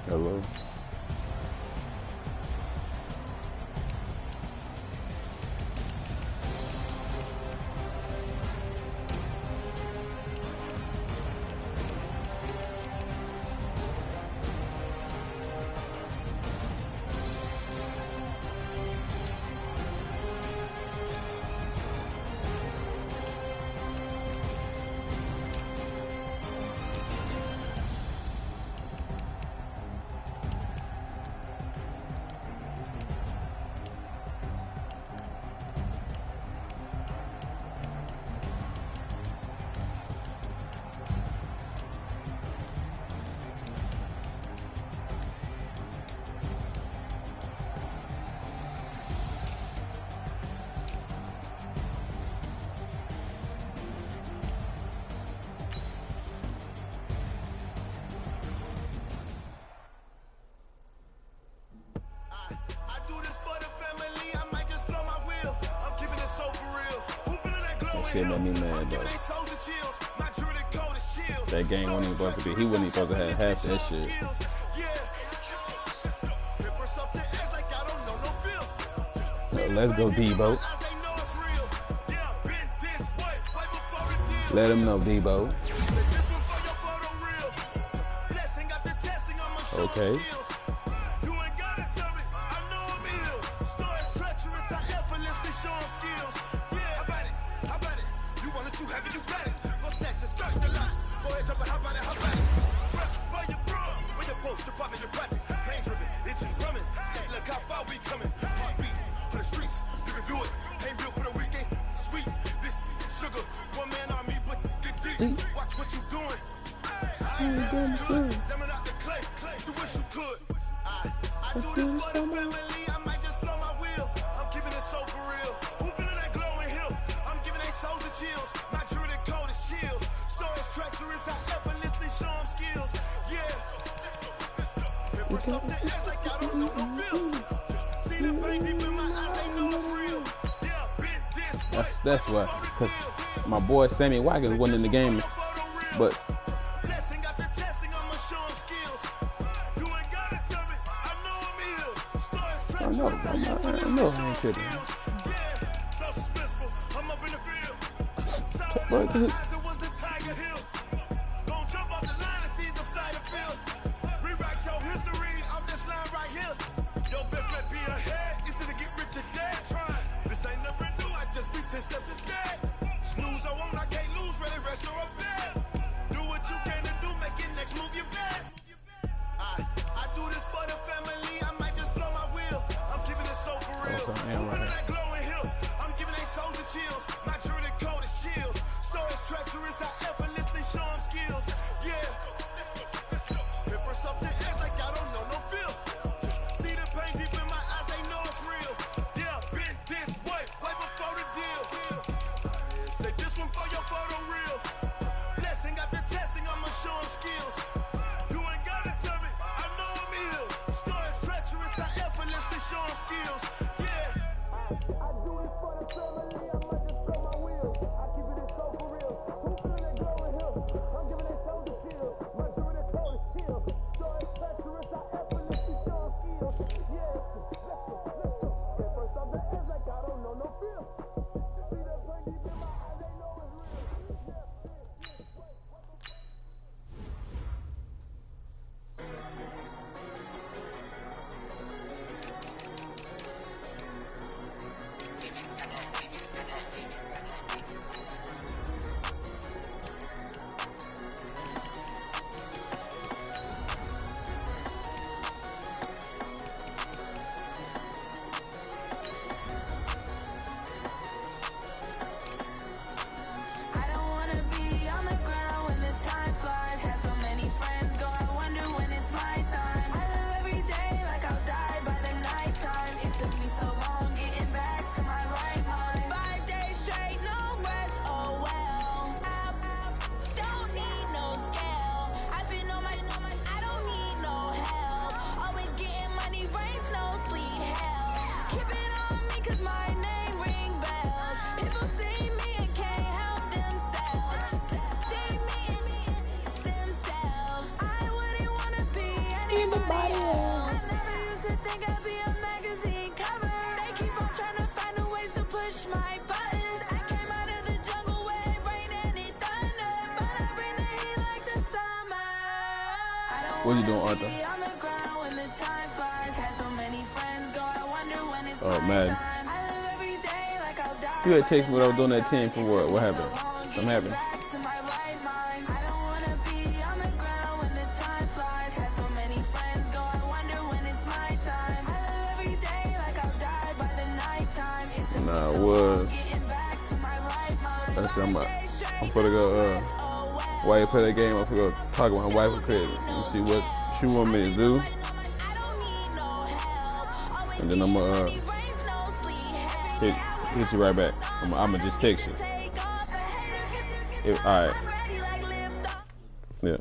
Speaker 5: Hello. Shit made me mad though. That game wasn't even supposed to be. He wasn't even supposed to have half that shit. So let's go, Debo. Let him know, Debo. Okay.
Speaker 3: Watch what you doing. I do this for the family. I might just blow my wheel. I'm keeping it so for real. Who feeling that glowing hill? I'm giving they souls the chills. My jewelry code is chill. Stories treacherous. I effortlessly show them skills. Yeah. First off the edge like I don't know no bill. See the pain deep in my eyes. They know it's real. Yeah, been this.
Speaker 5: That's why. Because my boy Sammy Watkins wasn't in the game, but. I know I ain't kidding. What you doing, Arthur? Oh, man. You had text me what I was doing that 10 for what? What happened? Something happened. Nah, it was. That's I'm gonna go, while you play that game, I'm gonna go talk with my wife and credit and see what she want me to do. And then I'm gonna hit you right back. I'm gonna just text you. All right. Yeah.